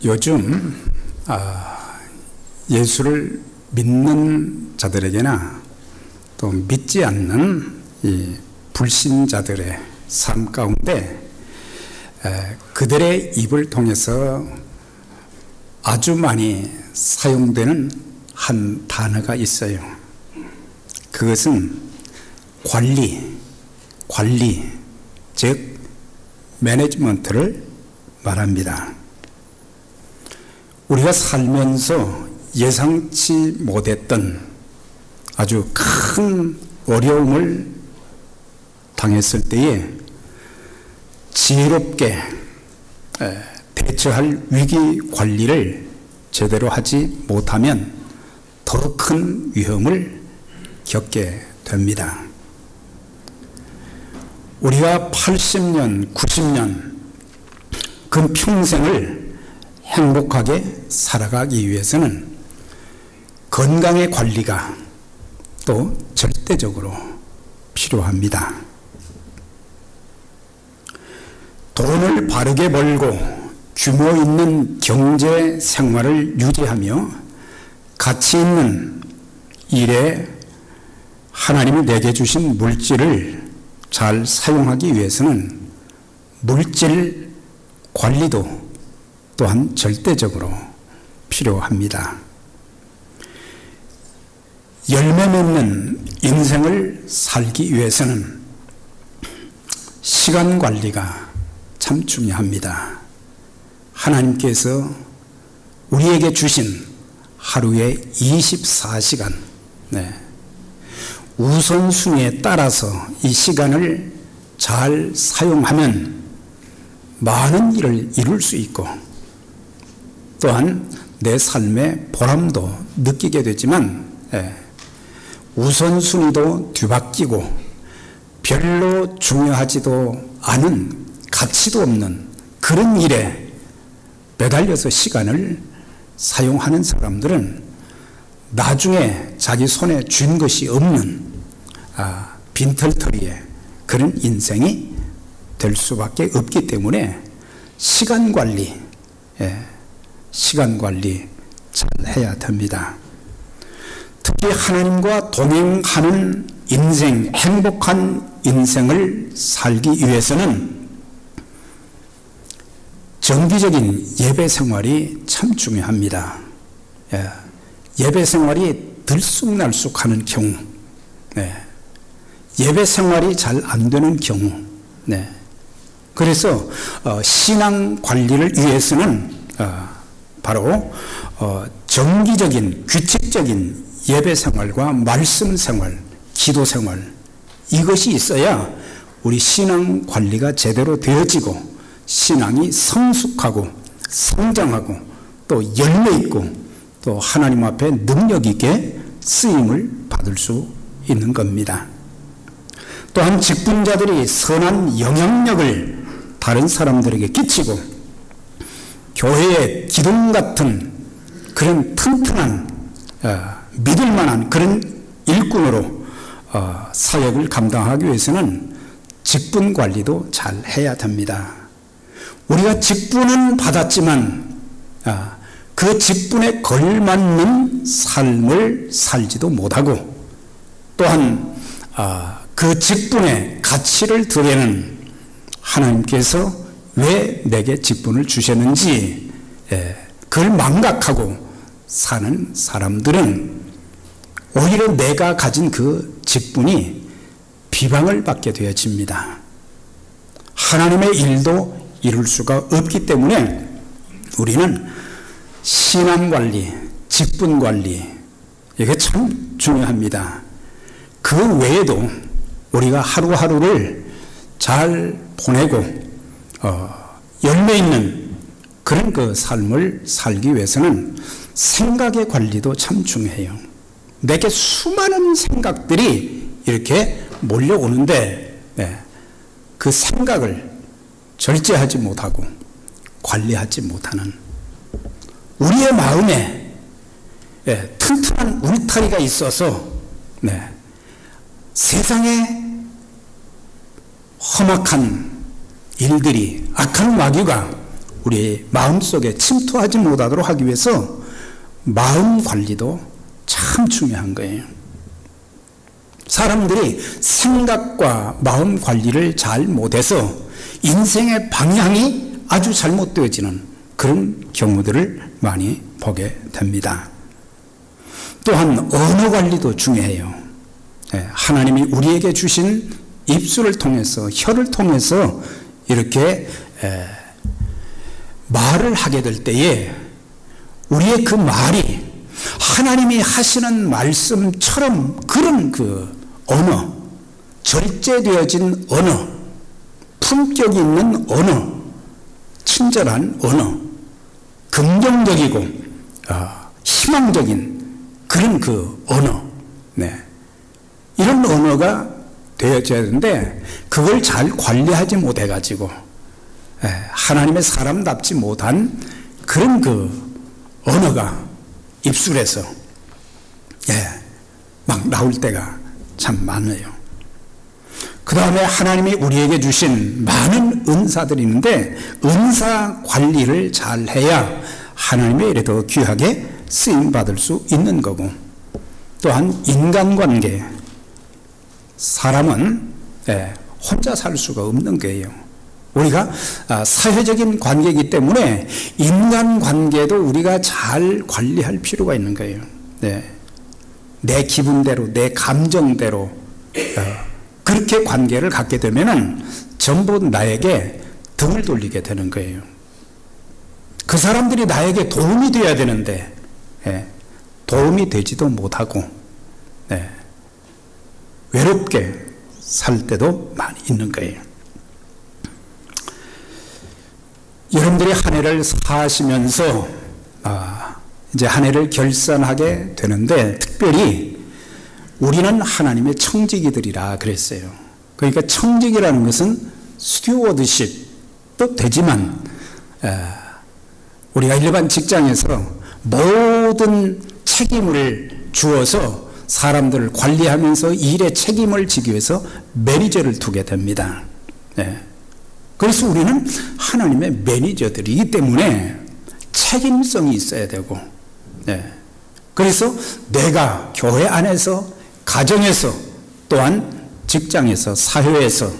요즘 예수를 믿는 자들에게나 또 믿지 않는 이 불신자들의 삶 가운데 그들의 입을 통해서 아주 많이 사용되는 한 단어가 있어요. 그것은 관리, 즉 매니지먼트를 말합니다. 우리가 살면서 예상치 못했던 아주 큰 어려움을 당했을 때에 지혜롭게 대처할 위기 관리를 제대로 하지 못하면 더 큰 위험을 겪게 됩니다. 우리가 80년, 90년 그 평생을 행복하게 살아가기 위해서는 건강의 관리가 또 절대적으로 필요합니다. 돈을 바르게 벌고 규모 있는 경제 생활을 유지하며 가치 있는 일에 하나님이 내게 주신 물질을 잘 사용하기 위해서는 물질 관리도 또한 절대적으로 필요합니다. 열매 맺는 인생을 살기 위해서는 시간 관리가 참 중요합니다. 하나님께서 우리에게 주신 하루에 24시간, 우선순위에 따라서 이 시간을 잘 사용하면 많은 일을 이룰 수 있고 또한 내 삶의 보람도 느끼게 되지만 우선순위도 뒤바뀌고 별로 중요하지도 않은 가치도 없는 그런 일에 매달려서 시간을 사용하는 사람들은 나중에 자기 손에 쥔 것이 없는 빈털터리의 그런 인생이 될 수밖에 없기 때문에 시간 관리 잘 해야 됩니다. 특히 하나님과 동행하는 인생, 행복한 인생을 살기 위해서는 정기적인 예배 생활이 참 중요합니다. 예배 생활이 들쑥날쑥하는 경우, 예배 생활이 잘 안 되는 경우, 그래서 신앙 관리를 위해서는 바로 정기적인 규칙적인 예배 생활과 말씀 생활, 기도 생활 이것이 있어야 우리 신앙 관리가 제대로 되어지고 신앙이 성숙하고 성장하고 또 열매 있고 또 하나님 앞에 능력 있게 쓰임을 받을 수 있는 겁니다. 또한 직분자들이 선한 영향력을 다른 사람들에게 끼치고 교회의 기둥 같은 그런 튼튼한 믿을 만한 그런 일꾼으로 사역을 감당하기 위해서는 직분 관리도 잘 해야 됩니다. 우리가 직분은 받았지만 그 직분에 걸맞는 삶을 살지도 못하고 또한 그 직분의 가치를 드러내는 하나님께서 왜 내게 직분을 주셨는지 그걸 망각하고 사는 사람들은 오히려 내가 가진 그 직분이 비방을 받게 되어집니다. 하나님의 일도 이룰 수가 없기 때문에 우리는 신앙관리, 직분관리 이게 참 중요합니다. 그 외에도 우리가 하루하루를 잘 보내고 열매 있는 그런 그 삶을 살기 위해서는 생각의 관리도 참 중요해요. 내게 수많은 생각들이 이렇게 몰려오는데 그 생각을 절제하지 못하고 관리하지 못하는 우리의 마음에 튼튼한 울타리가 있어서 세상에 험악한 일들이 악한 마귀가 우리 마음속에 침투하지 못하도록 하기 위해서 마음 관리도 참 중요한 거예요. 사람들이 생각과 마음 관리를 잘 못해서 인생의 방향이 아주 잘못되어지는 그런 경우들을 많이 보게 됩니다. 또한 언어 관리도 중요해요. 하나님이 우리에게 주신 입술을 통해서, 혀를 통해서 이렇게 말을 하게 될 때에 우리의 그 말이 하나님이 하시는 말씀처럼 그런 그 언어, 절제되어진 언어, 품격이 있는 언어, 친절한 언어, 긍정적이고 희망적인 그런 그 언어, 이런 언어가 되어져야 되는데 그걸 잘 관리하지 못해가지고 하나님의 사람답지 못한 그런 그 언어가 입술에서 막 나올 때가 참 많아요. 그 다음에 하나님이 우리에게 주신 많은 은사들이 있는데 은사 관리를 잘 해야 하나님의 일에 더 귀하게 쓰임받을 수 있는 거고, 또한 인간관계, 사람은 혼자 살 수가 없는 거예요. 우리가 사회적인 관계이기 때문에 인간관계도 우리가 잘 관리할 필요가 있는 거예요. 내 기분대로, 내 감정대로 그렇게 관계를 갖게 되면은 전부 나에게 등을 돌리게 되는 거예요. 그 사람들이 나에게 도움이 되어야 되는데 도움이 되지도 못하고 외롭게 살 때도 많이 있는 거예요. 여러분들이 한 해를 사시면서 이제 한 해를 결산하게 되는데 특별히 우리는 하나님의 청지기들이라 그랬어요. 그러니까 청지기라는 것은 스튜어드십도 되지만 우리가 일반 직장에서 모든 책임을 주어서 사람들을 관리하면서 일의 책임을 지기 위해서 매니저를 두게 됩니다. 그래서 우리는 하나님의 매니저들이기 때문에 책임성이 있어야 되고, 그래서 내가 교회 안에서, 가정에서, 또한 직장에서, 사회에서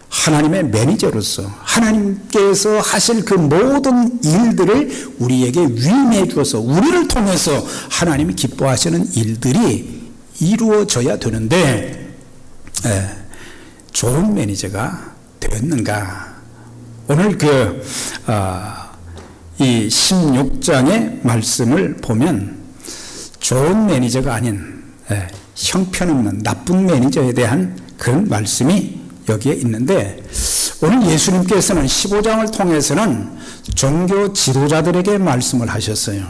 하나님의 매니저로서 하나님께서 하실 그 모든 일들을 우리에게 위임해 주어서 우리를 통해서 하나님이 기뻐하시는 일들이 이루어져야 되는데 좋은 매니저가 되었는가? 오늘 이 16장의 말씀을 보면 좋은 매니저가 아닌 형편없는 나쁜 매니저에 대한 그런 말씀이 여기에 있는데, 오늘 예수님께서는 15장을 통해서는 종교 지도자들에게 말씀을 하셨어요.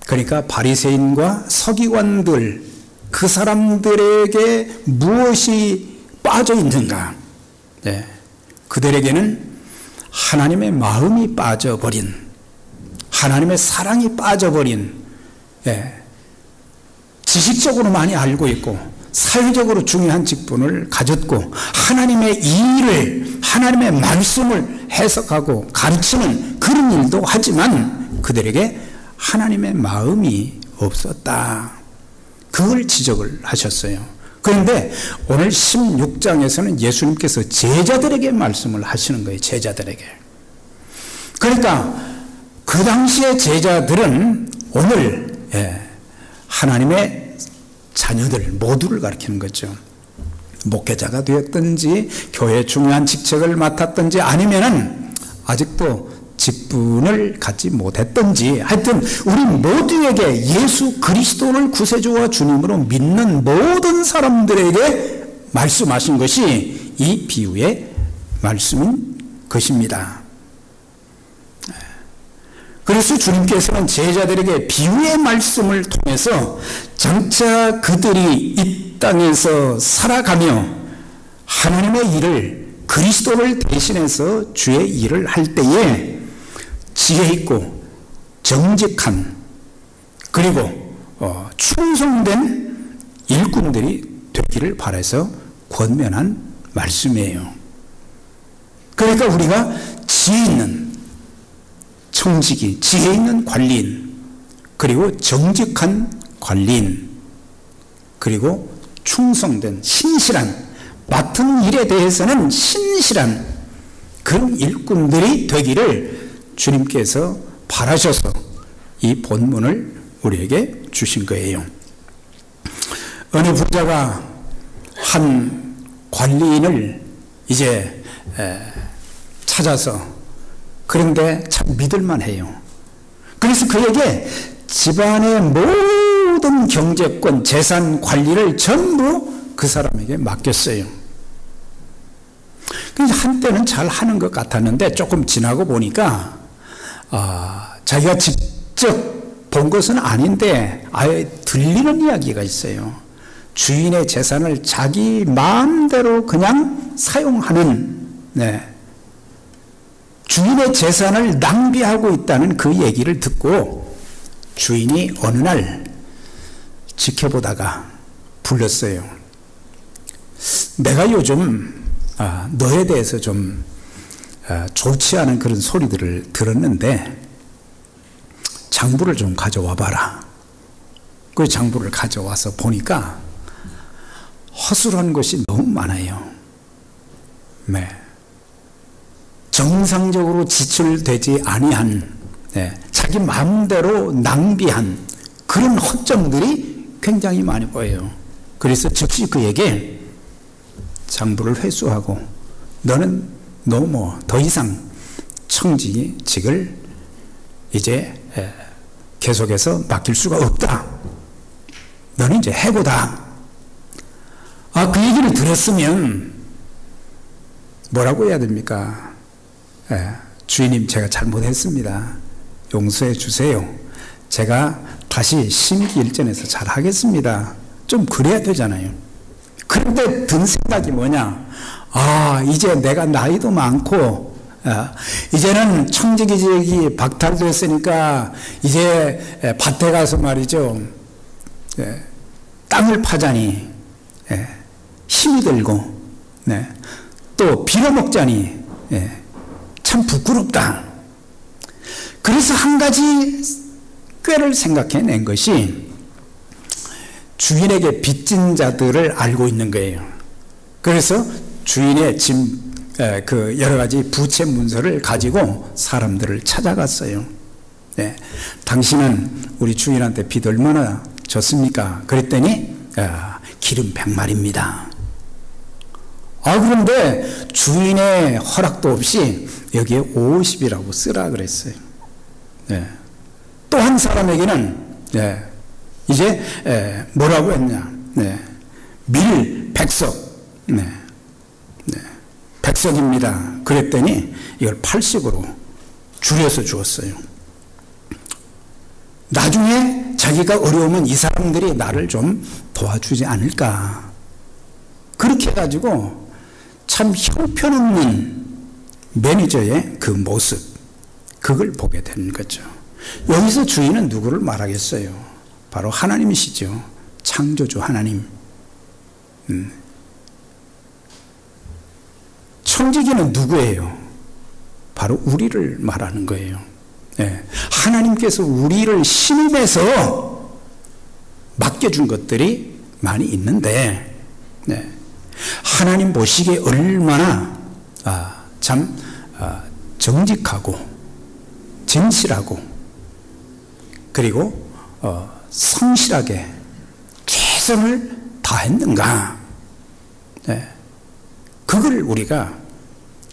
그러니까 바리새인과 서기관들, 그 사람들에게 무엇이 빠져 있는가? 그들에게는 하나님의 마음이 빠져버린, 하나님의 사랑이 빠져버린, 지식적으로 많이 알고 있고 사회적으로 중요한 직분을 가졌고 하나님의 일을, 하나님의 말씀을 해석하고 가르치는 그런 일도 하지만 그들에게 하나님의 마음이 없었다. 그걸 지적을 하셨어요. 그런데 오늘 16장에서는 예수님께서 제자들에게 말씀을 하시는 거예요. 제자들에게. 그러니까 그 당시의 제자들은 오늘 하나님의 자녀들 모두를 가리키는 거죠. 목회자가 되었든지 교회의 중요한 직책을 맡았든지 아니면은 아직도 직분을 갖지 못했든지 하여튼 우리 모두에게 예수 그리스도를 구세주와 주님으로 믿는 모든 사람들에게 말씀하신 것이 이 비유의 말씀인 것입니다. 그래서 주님께서는 제자들에게 비유의 말씀을 통해서 장차 그들이 이 땅에서 살아가며 하나님의 일을, 그리스도를 대신해서 주의 일을 할 때에 지혜 있고 정직한 그리고 충성된 일꾼들이 되기를 바라서 권면한 말씀이에요. 그러니까 우리가 지혜 있는 청지기, 지혜 있는 관리인, 그리고 정직한 관리인, 그리고 충성된 신실한, 맡은 일에 대해서는 신실한 그런 일꾼들이 되기를 주님께서 바라셔서 이 본문을 우리에게 주신 거예요. 어느 부자가 한 관리인을 이제 찾아서, 그런데 참 믿을만해요. 그래서 그에게 집안의 모든 경제권, 재산 관리를 전부 그 사람에게 맡겼어요. 한때는 잘 하는 것 같았는데 조금 지나고 보니까 자기가 직접 본 것은 아닌데 아예 들리는 이야기가 있어요. 주인의 재산을 자기 마음대로 그냥 사용하는, 주인의 재산을 낭비하고 있다는 그 얘기를 듣고 주인이 어느 날 지켜보다가 불렀어요. 내가 요즘 너에 대해서 좀 좋지 않은 그런 소리들을 들었는데 장부를 좀 가져와 봐라. 그 장부를 가져와서 보니까 허술한 것이 너무 많아요. 정상적으로 지출되지 아니한, 자기 마음대로 낭비한 그런 허점들이 굉장히 많이 보여요. 그래서 즉시 그에게 장부를 회수하고 너는 너무 더 이상 청지직을 이제 계속해서 맡길 수가 없다. 너는 이제 해고다. 그 얘기를 들었으면 뭐라고 해야 됩니까? 주인님, 제가 잘못했습니다. 용서해 주세요. 제가 다시 심기일전해서 잘 하겠습니다. 좀 그래야 되잖아요. 그런데 든 생각이 뭐냐? 이제 내가 나이도 많고, 이제는 청지기직이 박탈됐으니까 이제 밭에 가서 말이죠, 땅을 파자니 힘이 들고, 또 빌어먹자니 참 부끄럽다. 그래서 한 가지 꾀를 생각해낸 것이 주인에게 빚진 자들을 알고 있는 거예요. 그래서 주인의 그 여러 가지 부채 문서를 가지고 사람들을 찾아갔어요. 당신은 우리 주인한테 빚 얼마나 졌습니까? 그랬더니 기름 100마리입니다. 그런데 주인의 허락도 없이 여기에 50이라고 쓰라 그랬어요. 또 한 사람에게는 이제 뭐라고 했냐? 밀 100석, 100석입니다. 그랬더니 이걸 80으로 줄여서 주었어요. 나중에 자기가 어려우면 이 사람들이 나를 좀 도와주지 않을까. 그렇게 해가지고 참 형편없는 매니저의 그 모습, 그걸 보게 되는 거죠. 여기서 주인은 누구를 말하겠어요? 바로 하나님이시죠. 창조주 하나님. 청지기는 누구예요? 바로 우리를 말하는 거예요. 하나님께서 우리를 신임해서 맡겨준 것들이 많이 있는데, 하나님 보시기에 얼마나 참 정직하고 진실하고 그리고 성실하게 최선을 다했는가. 그걸 우리가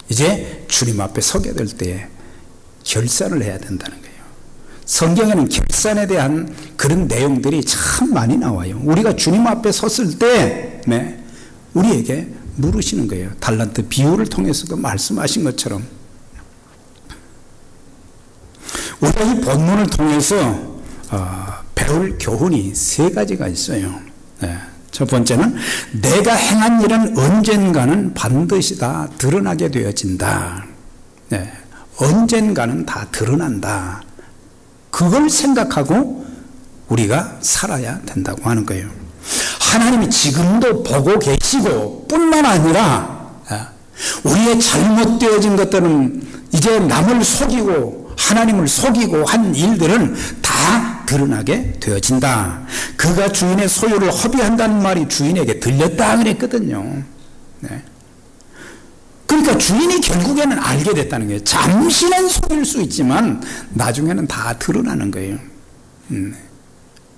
이제 주님 앞에 서게 될 때에 결산을 해야 된다는 거예요. 성경에는 결산에 대한 그런 내용들이 참 많이 나와요. 우리가 주님 앞에 섰을 때 우리에게 물으시는 거예요. 달란트 비유를 통해서도 말씀하신 것처럼. 우리가 이 본문을 통해서 배울 교훈이 세 가지가 있어요. 첫 번째는 내가 행한 일은 언젠가는 반드시 다 드러나게 되어진다. 언젠가는 다 드러난다. 그걸 생각하고 우리가 살아야 된다고 하는 거예요. 하나님이 지금도 보고 계시고 뿐만 아니라 우리의 잘못되어진 것들은 이제 남을 속이고 하나님을 속이고 한 일들은 다 드러나게 되어진다. 그가 주인의 소유를 허비한다는 말이 주인에게 들렸다 그랬거든요. 네. 그러니까 주인이 결국에는 알게 됐다는 거예요. 잠시는 속일 수 있지만 나중에는 다 드러나는 거예요.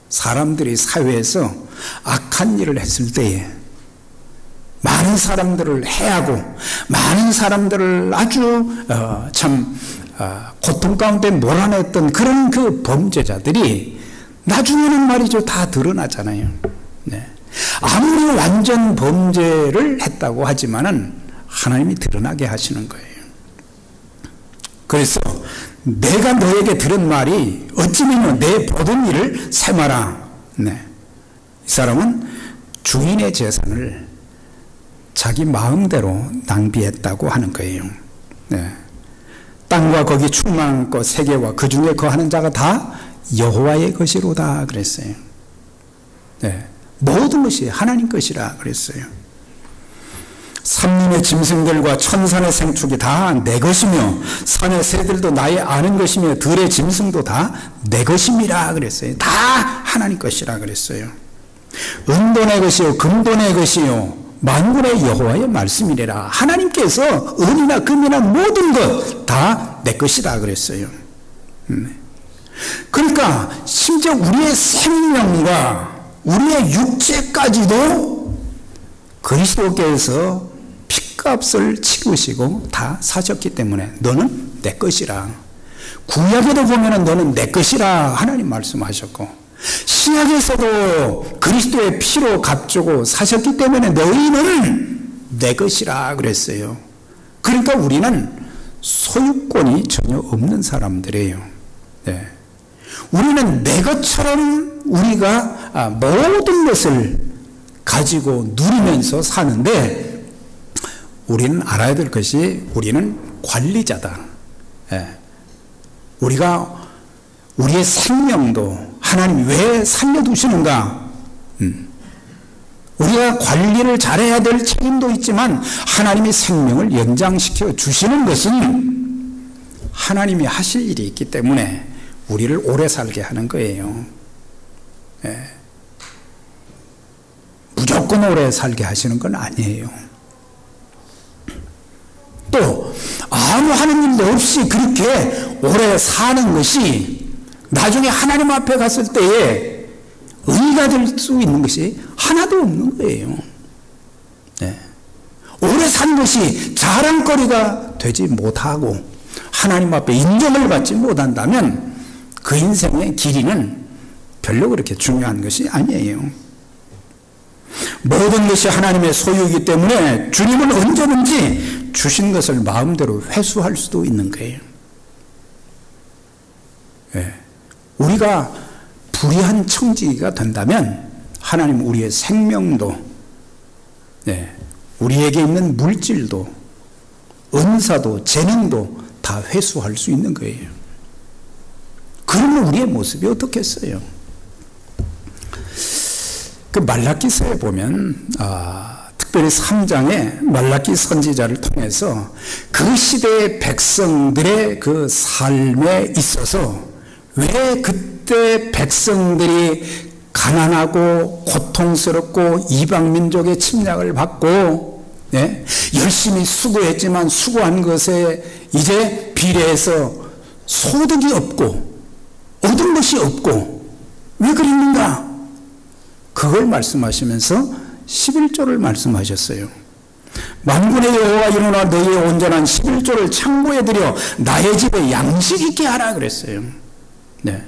사람들이 사회에서 악한 일을 했을 때에 많은 사람들을 해하고 많은 사람들을 아주 고통 가운데 몰아냈던 그런 그 범죄자들이 나중에는 말이죠 다 드러나잖아요. 네. 아무리 완전 범죄를 했다고 하지만은 하나님이 드러나게 하시는 거예요. 그래서 내가 너에게 들은 말이 어찌면 내 모든 일을 세마라. 네. 이 사람은 주인의 재산을 자기 마음대로 낭비했다고 하는 거예요. 네. 땅과 거기 충만한 것 세계와 그 중에 거하는 자가 다 여호와의 것이로다 그랬어요. 네. 모든 것이 하나님 것이라 그랬어요. 산림의 짐승들과 천산의 생축이 다 내 것이며 산의 새들도 나의 아는 것이며 들의 짐승도 다 내 것임이라 그랬어요. 다 하나님 것이라 그랬어요. 은도 내 것이요 금도 내 것이요 만군의 여호와의 말씀이래라. 하나님께서 은이나 금이나 모든 것 다 내 것이다 그랬어요. 그러니까 심지어 우리의 생명과 우리의 육체까지도 그리스도께서 핏값을 치르시고 다 사셨기 때문에 너는 내 것이라. 구약에도 보면은 너는 내 것이라 하나님 말씀하셨고 신약에서도 그리스도의 피로 값주고 사셨기 때문에 너희는 내 것이라 그랬어요. 그러니까 우리는 소유권이 전혀 없는 사람들이에요. 네. 우리는 내 것처럼 우리가 모든 것을 가지고 누리면서 사는데 우리는 알아야 될 것이 우리는 관리자다. 예. 우리가 우리의 생명도 하나님 왜 살려두시는가? 우리가 관리를 잘해야 될 책임도 있지만 하나님이 생명을 연장시켜 주시는 것은 하나님이 하실 일이 있기 때문에 우리를 오래 살게 하는 거예요. 예. 무조건 오래 살게 하시는 건 아니에요. 또 아무 하는 일도 없이 그렇게 오래 사는 것이 나중에 하나님 앞에 갔을 때에 의가 될 수 있는 것이 하나도 없는 거예요. 네. 오래 산 것이 자랑거리가 되지 못하고 하나님 앞에 인정을 받지 못한다면 그 인생의 길이는 별로 그렇게 중요한 것이 아니에요. 모든 것이 하나님의 소유이기 때문에 주님은 언제든지 주신 것을 마음대로 회수할 수도 있는 거예요. 네. 우리가 불의한 청지기가 된다면 하나님 우리의 생명도 네, 우리에게 있는 물질도 은사도 재능도 다 회수할 수 있는 거예요. 그러면 우리의 모습이 어떻겠어요? 그 말라기서에 보면 특별히 3장에 말라기 선지자를 통해서 그 시대의 백성들의 그 삶에 있어서 왜 그때 백성들이 가난하고 고통스럽고 이방민족의 침략을 받고 네? 열심히 수고했지만 수고한 것에 이제 비례해서 소득이 없고 얻은 것이 없고 왜 그랬는가? 그걸 말씀하시면서 11조를 말씀하셨어요. 만군의 여호와 일어나 너희의 온전한 11조를 창고에 들여 나의 집에 양식 있게 하라 그랬어요. 네.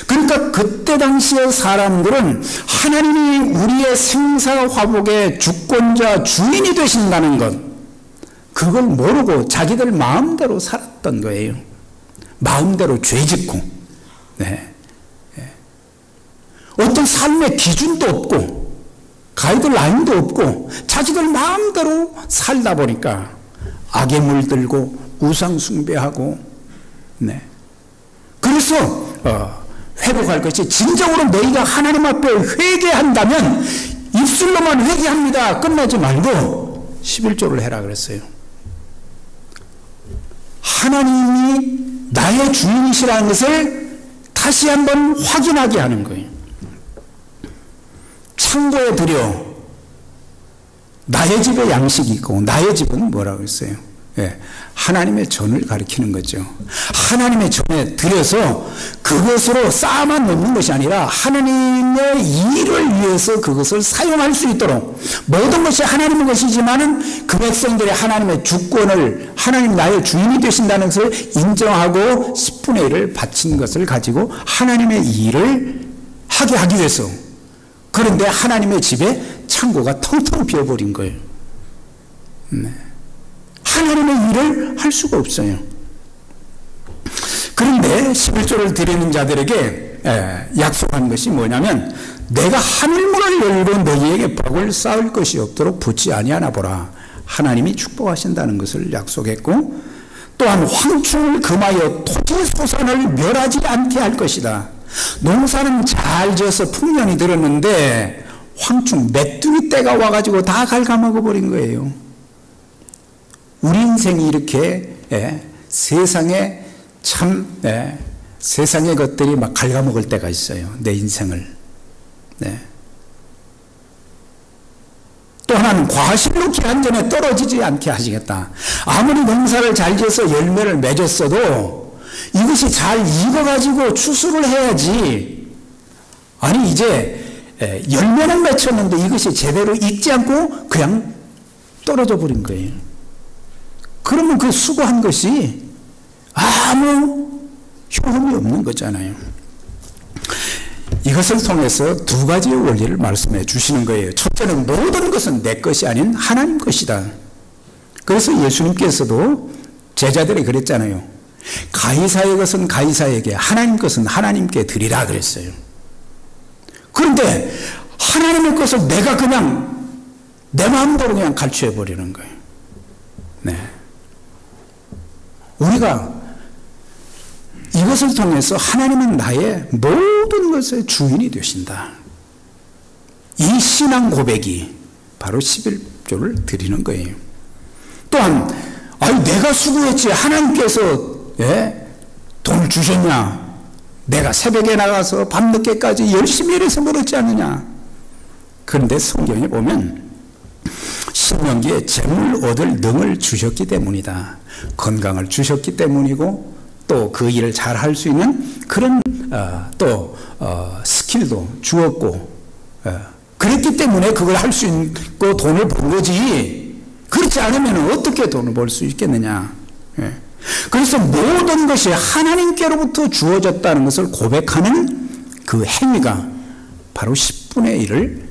그러니까 그때 당시의 사람들은 하나님이 우리의 생사화복의 주권자 주인이 되신다는 것 그걸 모르고 자기들 마음대로 살았던 거예요. 마음대로 죄짓고 네. 어떤 삶의 기준도 없고 가이드라인도 없고 자기들 마음대로 살다 보니까 악에 물들고 우상 숭배하고 네. 그래서 회복할 것이 진정으로 너희가 하나님 앞에 회개한다면 입술로만 회개합니다. 끝나지 말고 11조를 해라 그랬어요. 하나님이 나의 주인이시라는 것을 다시 한번 확인하게 하는 거예요. 창고에 들여 나의 집에 양식이 있고, 나의 집은 뭐라고 했어요? 예, 하나님의 전을 가리키는 거죠. 하나님의 전에 들여서 그것으로 쌓아만 놓는 것이 아니라 하나님의 일을 위해서 그것을 사용할 수 있도록, 모든 것이 하나님의 것이지만은 그 백성들의 하나님의 주권을, 하나님 나의 주인이 되신다는 것을 인정하고 10분의 1을 바친 것을 가지고 하나님의 일을 하게 하기 위해서. 그런데 하나님의 집에 창고가 텅텅 비어버린 거예요. 네. 하나님의 일을 할 수가 없어요. 그런데 11조를 드리는 자들에게 약속한 것이 뭐냐면, 내가 하늘문을 열고 너희에게 복을 쌓을 것이 없도록 붙지 아니하나 보라. 하나님이 축복하신다는 것을 약속했고, 또한 황충을 금하여 토지 소산을 멸하지 않게 할 것이다. 농사는 잘 지어서 풍년이 들었는데 황충 메뚜기 때가 와가지고 다 갉아먹어 버린 거예요. 우리 인생이 이렇게 세상에 참 세상의 것들이 막 갉아먹을 때가 있어요. 내 인생을. 네. 또 하나는 과실로 기한 전에 떨어지지 않게 하시겠다. 아무리 농사를 잘 지어서 열매를 맺었어도 이것이 잘 익어가지고 추수를 해야지. 아니 이제 열매는 맺혔는데 이것이 제대로 익지 않고 그냥 떨어져 버린 거예요. 그러면 그 수고한 것이 아무 효험이 없는 거잖아요. 이것을 통해서 두 가지의 원리를 말씀해 주시는 거예요. 첫째는 모든 것은 내 것이 아닌 하나님 것이다. 그래서 예수님께서도 제자들이 그랬잖아요. 가이사의 것은 가이사에게, 하나님 것은 하나님께 드리라 그랬어요. 그런데 하나님의 것을 내가 그냥 내 마음대로 그냥 갈취해 버리는 거예요. 네. 우리가 이것을 통해서 하나님은 나의 모든 것의 주인이 되신다. 이 신앙 고백이 바로 11조를 드리는 거예요. 또한 내가 수고했지 하나님께서 돈을 주셨냐? 내가 새벽에 나가서 밤늦게까지 열심히 일해서 벌었지 않느냐? 그런데 성경에 보면 신명기에 재물 얻을 능을 주셨기 때문이다. 건강을 주셨기 때문이고, 또 그 일을 잘 할 수 있는 그런 스킬도 주었고, 그랬기 때문에 그걸 할 수 있고 돈을 번 거지. 그렇지 않으면 어떻게 돈을 벌 수 있겠느냐? 그래서 모든 것이 하나님께로부터 주어졌다는 것을 고백하는 그 행위가 바로 10분의 1을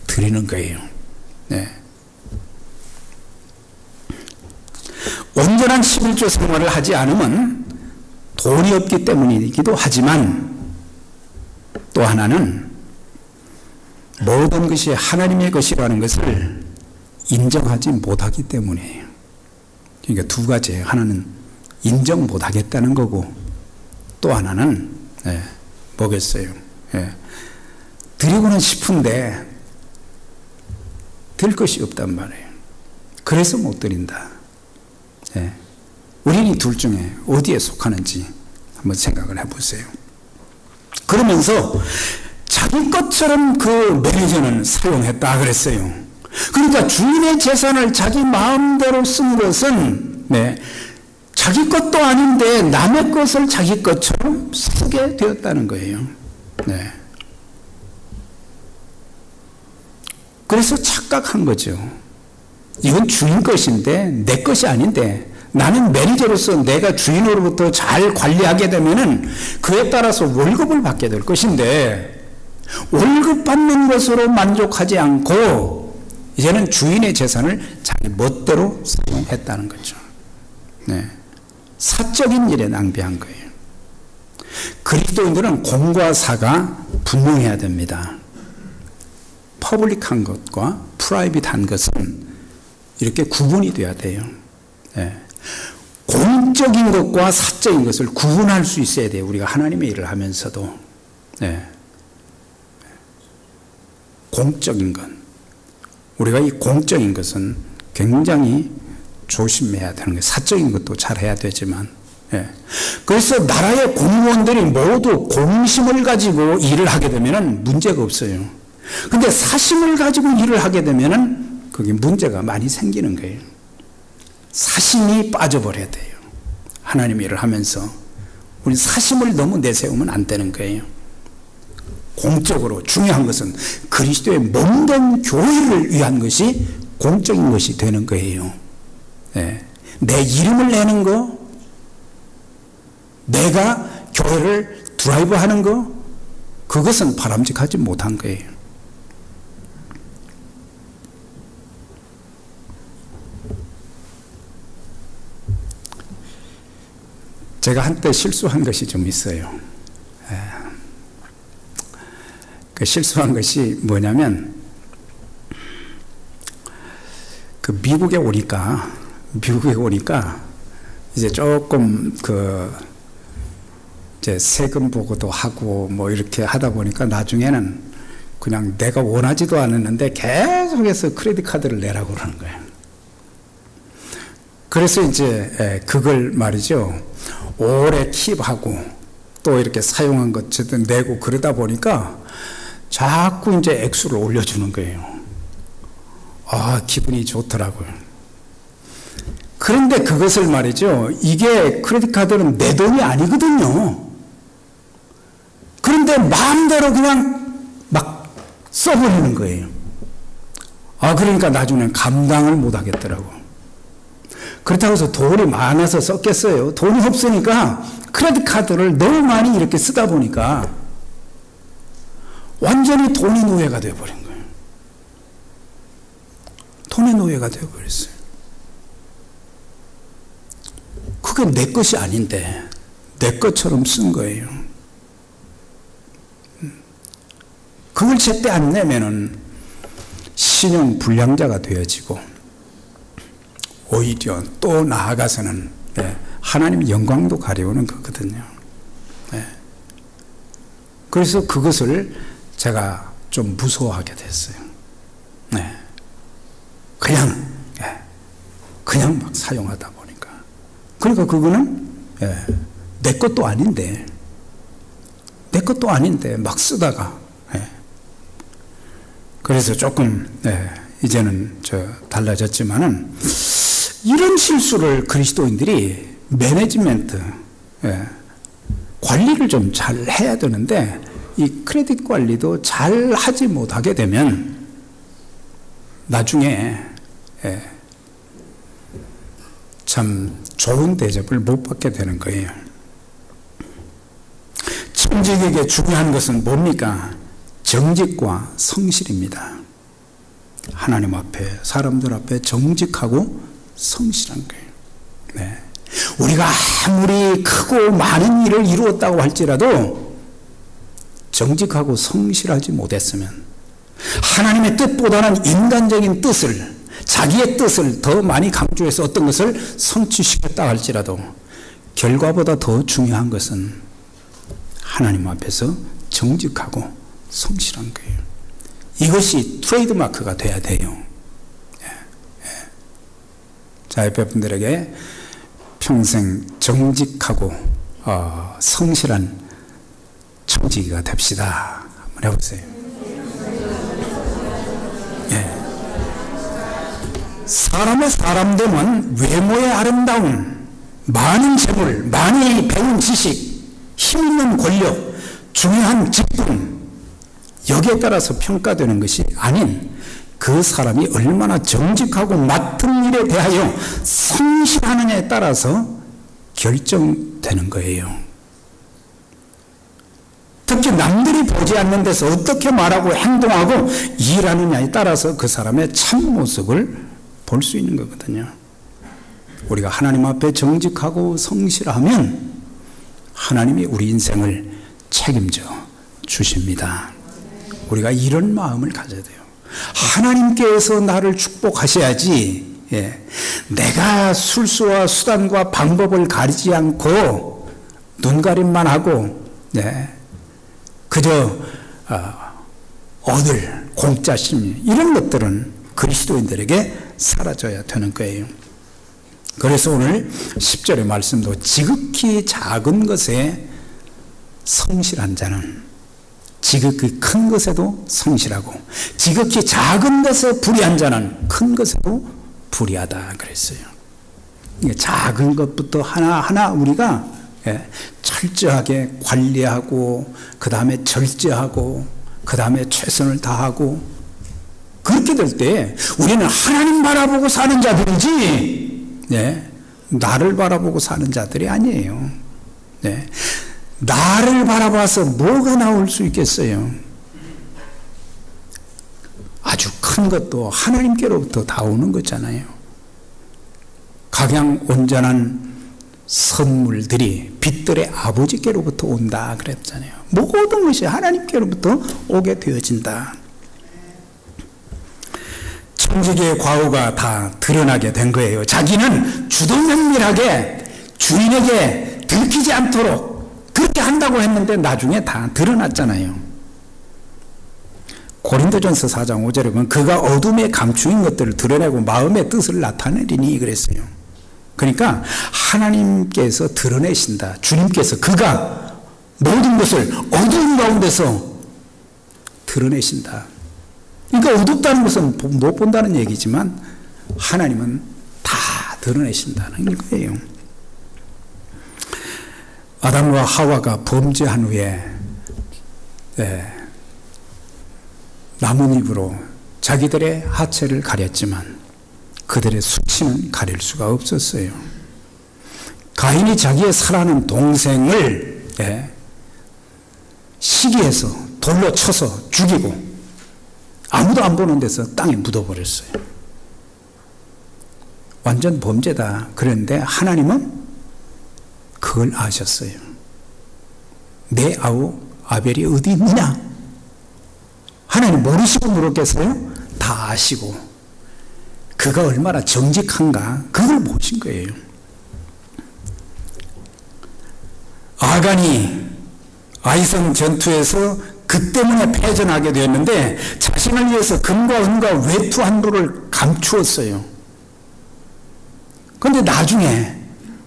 드리는 거예요. 네. 온전한 11조 생활을 하지 않으면 돈이 없기 때문이기도 하지만, 또 하나는 모든 것이 하나님의 것이라는 것을 인정하지 못하기 때문이에요. 그러니까 두 가지예요. 하나는 인정 못하겠다는 거고, 또 하나는 뭐겠어요? 드리고는 싶은데 들 것이 없단 말이에요. 그래서 못 드린다. 우리는 이 둘 중에 어디에 속하는지 한번 생각을 해보세요. 그러면서 자기 것처럼 그 매니저는 사용했다 그랬어요. 그러니까 주인의 재산을 자기 마음대로 쓴 것은 자기 것도 아닌데 남의 것을 자기 것처럼 쓰게 되었다는 거예요. 그래서 착각한 거죠. 이건 주인 것인데 내 것이 아닌데, 나는 매니저로서 내가 주인으로부터 잘 관리하게 되면은 그에 따라서 월급을 받게 될 것인데, 월급 받는 것으로 만족하지 않고 이제는 주인의 재산을 자기 멋대로 사용했다는 거죠. 사적인 일에 낭비한 거예요. 그리스도인들은 공과 사가 분명해야 됩니다. 퍼블릭한 것과 프라이빗한 것은 이렇게 구분이 돼야 돼요. 공적인 것과 사적인 것을 구분할 수 있어야 돼요. 우리가 하나님의 일을 하면서도. 공적인 것. 우리가 이 공적인 것은 굉장히 조심해야 되는 거예요. 사적인 것도 잘 해야 되지만. 예. 그래서 나라의 공무원들이 모두 공심을 가지고 일을 하게 되면 문제가 없어요. 근데 사심을 가지고 일을 하게 되면 그게 문제가 많이 생기는 거예요. 사심이 빠져버려야 돼요. 하나님 일을 하면서 우리 사심을 너무 내세우면 안 되는 거예요. 공적으로 중요한 것은 그리스도의 몸된 교회를 위한 것이 공적인 것이 되는 거예요. 네. 내 이름을 내는 거, 내가 교회를 드라이브하는 거, 그것은 바람직하지 못한 거예요. 제가 한때 실수한 것이 좀 있어요. 그 실수한 것이 뭐냐면, 그 미국에 오니까 이제 조금 이제 세금 보고도 하고 뭐 이렇게 하다 보니까 나중에는 그냥 내가 원하지도 않았는데 계속해서 크레딧 카드를 내라고 그러는 거예요. 그래서 이제 그걸 말이죠, 오래 킵하고 또 이렇게 사용한 것 어쨌든 내고 그러다 보니까 자꾸 이제 액수를 올려주는 거예요. 아, 기분이 좋더라고요. 그런데 그것을 말이죠, 이게 크레딧 카드는 내 돈이 아니거든요. 그런데 마음대로 그냥 막 써버리는 거예요. 아, 그러니까 나중에는 감당을 못 하겠더라고. 그렇다고 해서 돈이 많아서 썼겠어요? 돈이 없으니까 크레딧 카드를 너무 많이 이렇게 쓰다 보니까 완전히 돈의 노예가 되어버린 거예요. 돈의 노예가 되어버렸어요. 그게 내 것이 아닌데 내 것처럼 쓴 거예요. 그걸 제때 안 내면은 신용 불량자가 되어지고 오히려 또 나아가서는 하나님의 영광도 가려우는 거거든요. 그래서 그것을 제가 좀 무서워하게 됐어요. 그냥 막 사용하다 보니까. 그러니까 그거는 내 것도 아닌데 막 쓰다가 그래서 조금 이제는 달라졌지만은 이런 실수를 그리스도인들이 매니지먼트 관리를 좀 잘 해야 되는데 이 크레딧 관리도 잘 하지 못하게 되면 나중에 참 좋은 대접을 못 받게 되는 거예요. 청직에게 중요한 것은 뭡니까? 정직과 성실입니다. 하나님 앞에, 사람들 앞에 정직하고 성실한 거예요. 우리가 아무리 크고 많은 일을 이루었다고 할지라도 정직하고 성실하지 못했으면 하나님의 뜻보다는 인간적인 뜻을, 자기의 뜻을 더 많이 강조해서 어떤 것을 성취시켰다 할지라도 결과보다 더 중요한 것은 하나님 앞에서 정직하고 성실한 거예요. 이것이 트레이드마크가 돼야 돼요. 자, 옆에 분들에게 평생 정직하고 성실한 청지기가 됩시다. 한번 해보세요. 사람의 사람됨은 외모의 아름다움, 많은 재물, 많이 배운 지식, 힘 있는 권력, 중요한 직분, 여기에 따라서 평가되는 것이 아닌 그 사람이 얼마나 정직하고 맡은 일에 대하여 성실하느냐에 따라서 결정되는 거예요. 특히 남들이 보지 않는 데서 어떻게 말하고 행동하고 일하느냐에 따라서 그 사람의 참모습을 볼 수 있는 거거든요. 우리가 하나님 앞에 정직하고 성실하면 하나님이 우리 인생을 책임져 주십니다. 우리가 이런 마음을 가져야 돼요. 하나님께서 나를 축복하셔야지, 내가 술수와 수단과 방법을 가리지 않고 눈가림만 하고 그저 얻을 공짜 심리, 이런 것들은 그리스도인들에게 사라져야 되는 거예요. 그래서 오늘 10절의 말씀도 지극히 작은 것에 성실한 자는 지극히 큰 것에도 성실하고 지극히 작은 것에 불의한 자는 큰 것에도 불의하다 그랬어요. 작은 것부터 하나하나 우리가 철저하게 관리하고 그 다음에 절제하고 그 다음에 최선을 다하고 그렇게 될 때 우리는 하나님 바라보고 사는 자들이지 나를 바라보고 사는 자들이 아니에요. 나를 바라봐서 뭐가 나올 수 있겠어요? 아주 큰 것도 하나님께로부터 다 오는 거잖아요. 각양 온전한 선물들이 빛들의 아버지께로부터 온다 그랬잖아요. 모든 것이 하나님께로부터 오게 되어진다. 천지계의 과오가 다 드러나게 된 거예요. 자기는 주도면밀하게 주인에게 들키지 않도록 그렇게 한다고 했는데 나중에 다 드러났잖아요. 고린도전서 4장 5절에 보면 그가 어둠에 감추인 것들을 드러내고 마음의 뜻을 나타내리니 그랬어요. 그러니까 하나님께서 드러내신다. 주님께서 그가 모든 것을 어두운 가운데서 드러내신다. 그러니까 어둡다는 것은 못 본다는 얘기지만 하나님은 다 드러내신다는 거예요. 아담과 하와가 범죄한 후에 나뭇잎으로 자기들의 하체를 가렸지만 그들의 수치는 가릴 수가 없었어요. 가인이 자기의 사랑하는 동생을 시기해서 돌로 쳐서 죽이고 아무도 안 보는 데서 땅에 묻어버렸어요. 완전 범죄다. 그런데 하나님은 그걸 아셨어요. 내 아우 아벨이 어디 있느냐? 하나님 모르시고 물었겠어요? 다 아시고 그가 얼마나 정직한가 그걸 보신 거예요. 아간이 아이성 전투에서 그 때문에 패전하게 되었는데 자신을 위해서 금과 은과 외투 한 벌을 감추었어요. 그런데 나중에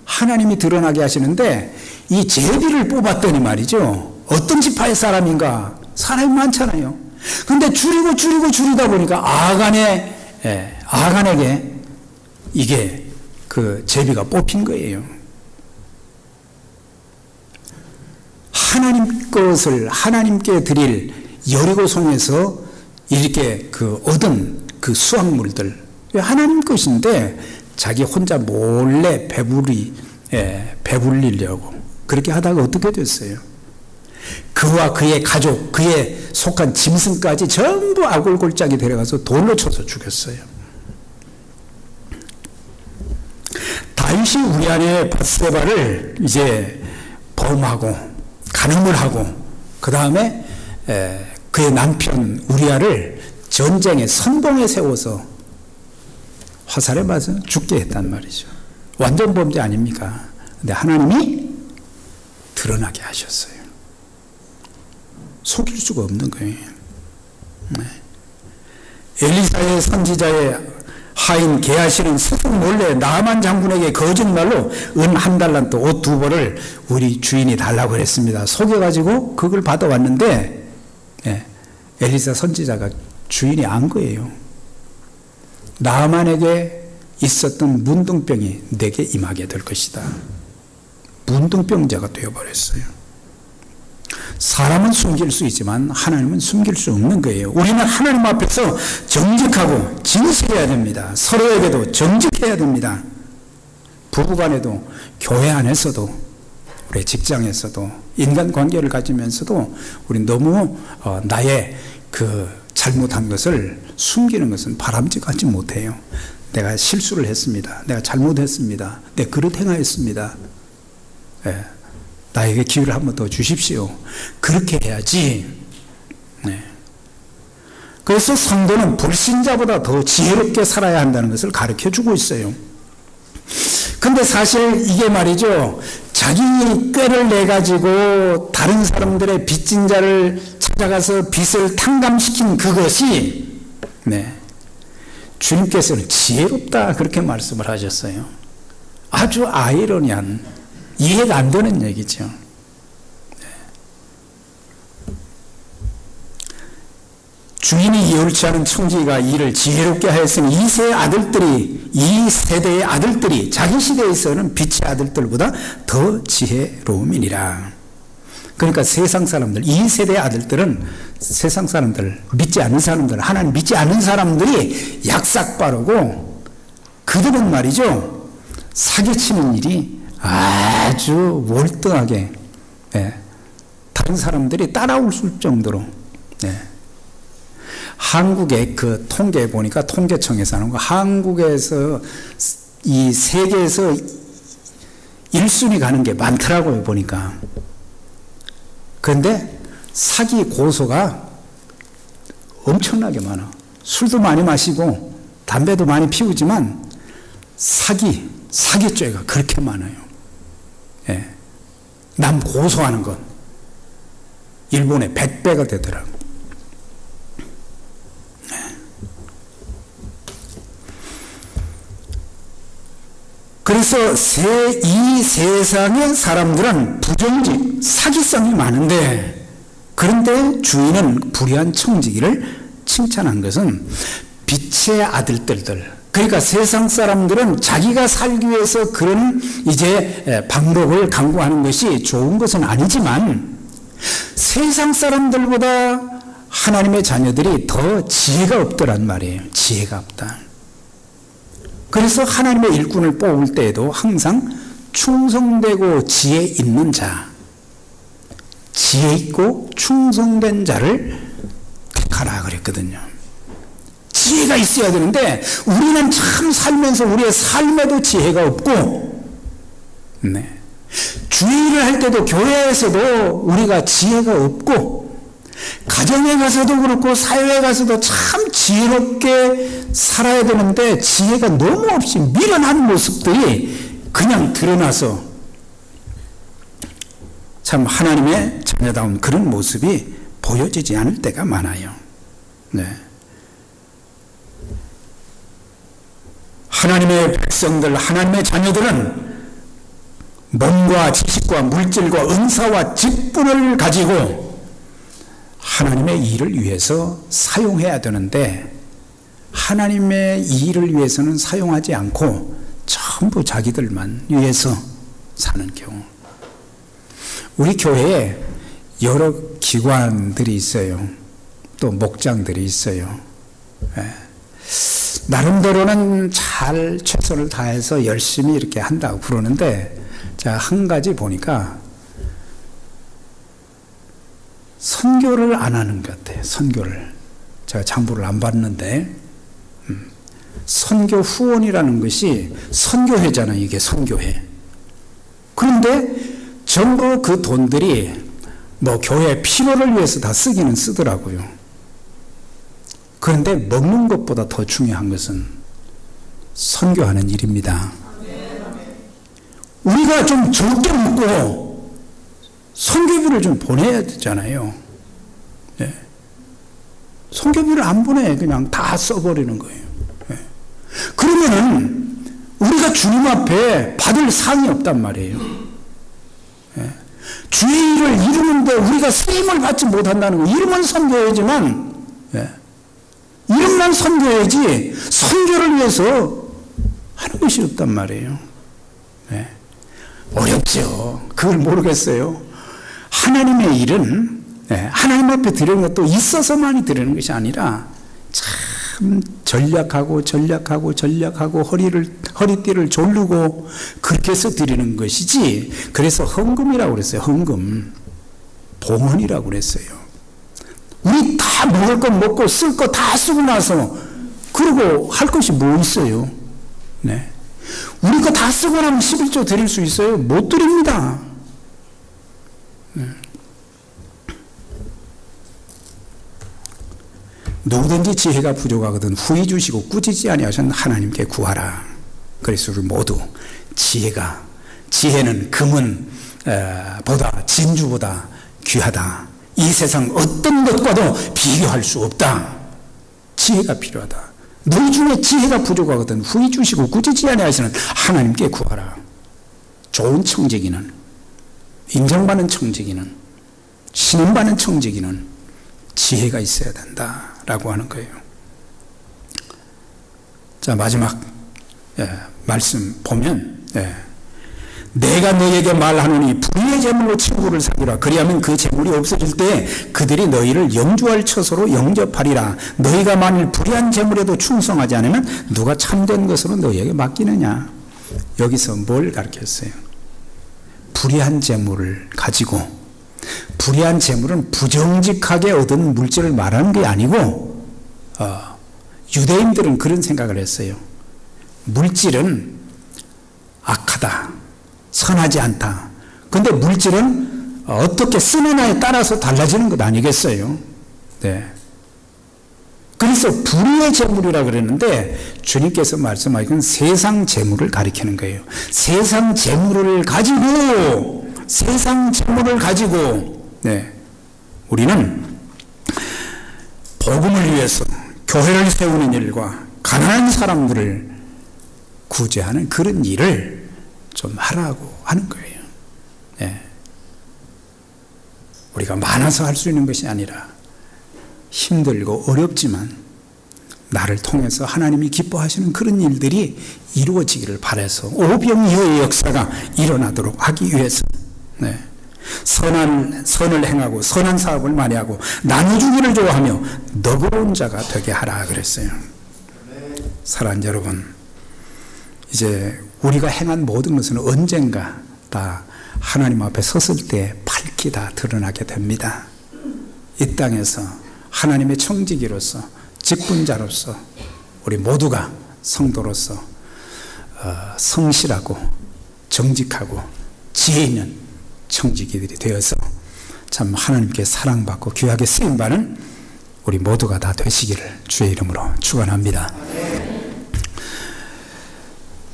하나님이 드러나게 하시는데 이 제비를 뽑았더니 말이죠. 어떤 지파의 사람인가? 사람이 많잖아요. 그런데 줄이다 보니까 아간에게 이게 그 제비가 뽑힌 거예요. 하나님 것을 하나님께 드릴 여리고성에서 이렇게 그 얻은 그 수확물들 하나님 것인데 자기 혼자 몰래 배불리려고 그렇게 하다가 어떻게 됐어요? 그와 그의 가족, 그의 속한 짐승까지 전부 아골골짜기 데려가서 돌로 쳐서 죽였어요. 다윗이 우리아의 밧세바를 이제 범하고 간음을 하고 그 다음에 그의 남편 우리아를 전쟁의 선봉에 세워서 화살에 맞아 죽게 했단 말이죠. 완전 범죄 아닙니까? 근데 하나님이 드러나게 하셨어요. 속일 수가 없는 거예요. 엘리사의 선지자의 하인 게하시는 스스로 몰래 나만 장군에게 거짓말로 은 1달란트 옷 2벌을 우리 주인이 달라고 했습니다. 속여가지고 그걸 받아왔는데 엘리사 선지자가 주인이 안 거예요. 나만에게 있었던 문둥병이 내게 임하게 될 것이다. 문둥병자가 되어버렸어요. 사람은 숨길 수 있지만 하나님은 숨길 수 없는 거예요. 우리는 하나님 앞에서 정직하고 진실해야 됩니다. 서로에게도 정직해야 됩니다. 부부간에도 교회 안에서도 우리 직장에서도 인간관계를 가지면서도 우리 너무 나의 그 잘못한 것을 숨기는 것은 바람직하지 못해요. 내가 실수를 했습니다. 내가 잘못했습니다. 내 그릇 행하였습니다. 나에게 기회를 한 번 더 주십시오. 그렇게 해야지. 그래서 성도는 불신자보다 더 지혜롭게 살아야 한다는 것을 가르쳐주고 있어요. 근데 사실 이게 말이죠. 자기 꾀를 내가지고 다른 사람들의 빚진 자를 찾아가서 빚을 탕감시킨 그것이 주님께서는 지혜롭다 그렇게 말씀을 하셨어요. 아주 아이러니한, 이해가 안 되는 얘기죠. 주인이 예울치 않은 청지기가 이를 지혜롭게 하였으니 이 세대의 아들들이 자기 시대에서는 빛의 아들들보다 더 지혜로움이니라. 그러니까 세상 사람들, 이 세대의 아들들은 세상 사람들, 믿지 않는 사람들, 하나님 믿지 않는 사람들이 약삭 빠르고, 그들은 말이죠, 사기치는 일이 아주 월등하게, 다른 사람들이 따라올 정도로, 한국의 그 통계 보니까 통계청에서 하는 거, 한국에서 이 세계에서 1순위 가는 게 많더라고요, 보니까. 그런데 사기 고소가 엄청나게 많아. 술도 많이 마시고 담배도 많이 피우지만 사기죄가 그렇게 많아요. 남 고소하는 건 일본의 100배가 되더라고요. 그래서 이 세상의 사람들은 부정직, 사기성이 많은데, 그런데 주인은 불의한 청지기를 칭찬한 것은 빛의 아들들, 그러니까 세상 사람들은 자기가 살기 위해서 그런 이제 방법을 강구하는 것이 좋은 것은 아니지만, 세상 사람들보다 하나님의 자녀들이 더 지혜가 없더란 말이에요. 지혜가 없다. 그래서 하나님의 일꾼을 뽑을 때에도 항상 충성되고 지혜 있는 자, 지혜 있고 충성된 자를 택하라 그랬거든요. 지혜가 있어야 되는데 우리는 참 살면서 우리의 삶에도 지혜가 없고, 주의를 할 때도 교회에서도 우리가 지혜가 없고, 가정에 가서도 그렇고 사회에 가서도 참 지혜롭게 살아야 되는데 지혜가 너무 없이 미련한 모습들이 그냥 드러나서 참 하나님의 자녀다운 그런 모습이 보여지지 않을 때가 많아요. 하나님의 백성들, 하나님의 자녀들은 몸과 지식과 물질과 은사와 직분을 가지고 하나님의 일을 위해서 사용해야 되는데, 하나님의 일을 위해서는 사용하지 않고 전부 자기들만 위해서 사는 경우. 우리 교회에 여러 기관들이 있어요. 또 목장들이 있어요. 나름대로는 잘 최선을 다해서 열심히 이렇게 한다고 그러는데, 자, 한 가지 보니까 선교를 안 하는 것 같아요. 선교를. 제가 장부를 안 봤는데, 선교 후원이라는 것이 선교회잖아요. 이게 선교회. 그런데 전부 그 돈들이 뭐 교회 필요를 위해서 다 쓰기는 쓰더라고요. 그런데 먹는 것보다 더 중요한 것은 선교하는 일입니다. 우리가 좀 적게 먹고 선교비를 좀 보내야 되잖아요. 선교비를 안 보내. 그냥 다 써버리는 거예요. 그러면은 우리가 주님 앞에 받을 상이 없단 말이에요. 주의 일을 이루는데 우리가 쓰임을 받지 못한다는 거. 이름은 선교회지만, 이름만 선교회지 선교를 위해서 하는 것이 없단 말이에요. 어렵죠. 그걸 모르겠어요. 하나님의 일은 하나님 앞에 드리는 것도 있어서만이 드리는 것이 아니라 참 전략하고 허리띠를 졸르고 그렇게 해서 드리는 것이지. 그래서 헌금이라고 그랬어요. 헌금, 봉헌이라고 그랬어요. 우리 다 먹을 것 먹고 쓸 거 다 쓰고 나서 그러고 할 것이 뭐 있어요? 우리 거 다 쓰고 나면 11조 드릴 수 있어요? 못 드립니다. 누구든지 지혜가 부족하거든 후히 주시고 꾸짖지 아니하신 하나님께 구하라. 그래서 우리 모두 지혜는 금은 보다 진주보다 귀하다. 이 세상 어떤 것과도 비교할 수 없다. 지혜가 필요하다. 너희 중에 지혜가 부족하거든 후히 주시고 굳이 아니하시는 하나님께 구하라. 좋은 청지기는, 인정받는 청지기는, 신임받는 청지기는 지혜가 있어야 된다라고 하는 거예요. 자, 마지막 말씀 보면 내가 너에게 말하노니 불의의 제물로 친구를 사귀라. 그리하면 그 제물이 없어질 때 그들이 너희를 영주할 처소로 영접하리라. 너희가 만일 불의한 제물에도 충성하지 않으면 누가 참된 것으로 너희에게 맡기느냐. 여기서 뭘 가르쳤어요? 불의한 제물을 가지고, 불의한 제물은 부정직하게 얻은 물질을 말하는 게 아니고, 유대인들은 그런 생각을 했어요. 물질은 악하다, 선하지 않다. 근데 물질은 어떻게 쓰느냐에 따라서 달라지는 것 아니겠어요? 네. 그래서 불의의 재물이라 그랬는데 주님께서 말씀하신 세상 재물을 가리키는 거예요. 세상 재물을 가지고, 네. 우리는 복음을 위해서 교회를 세우는 일과 가난한 사람들을 구제하는 그런 일을 좀 하라고 하는 거예요. 네. 우리가 많아서 할 수 있는 것이 아니라 힘들고 어렵지만 나를 통해서 하나님이 기뻐하시는 그런 일들이 이루어지기를 바라서 오병이어의 역사가 일어나도록 하기 위해서 선을 행하고 선한 사업을 많이 하고 나눠주기를 좋아하며 너그러운 자가 되게 하라 그랬어요. 사랑하는 여러분, 이제 우리가 행한 모든 것은 언젠가 다 하나님 앞에 섰을 때 밝히 다 드러나게 됩니다. 이 땅에서 하나님의 청지기로서, 직분자로서 우리 모두가 성도로서 성실하고 정직하고 지혜 있는 청지기들이 되어서 참 하나님께 사랑받고 귀하게 쓰임받는 우리 모두가 다 되시기를 주의 이름으로 축원합니다.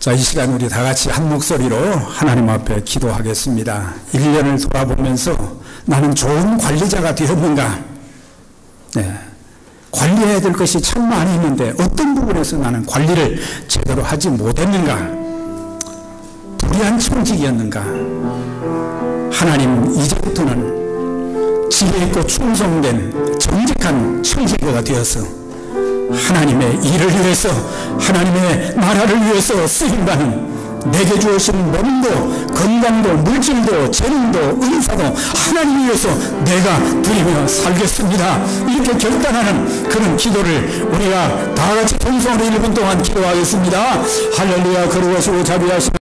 자, 이 시간 우리 다 같이 한 목소리로 하나님 앞에 기도하겠습니다. 1년을 돌아보면서 나는 좋은 관리자가 되었는가? 관리해야 될 것이 참 많이 있는데 어떤 부분에서 나는 관리를 제대로 하지 못했는가? 불의한 청직이었는가? 하나님, 이제부터는 지혜 있고 충성된 정직한 청지기가 되어서 하나님의 일을 위해서, 하나님의 나라를 위해서 쓰임받는, 내게 주어진 몸도 건강도 물질도 재능도 은사도 하나님을 위해서 내가 드리며 살겠습니다. 이렇게 결단하는 그런 기도를 우리가 다 같이 통성으로 1분 동안 기도하겠습니다. 할렐루야. 거룩하시고 자비하시는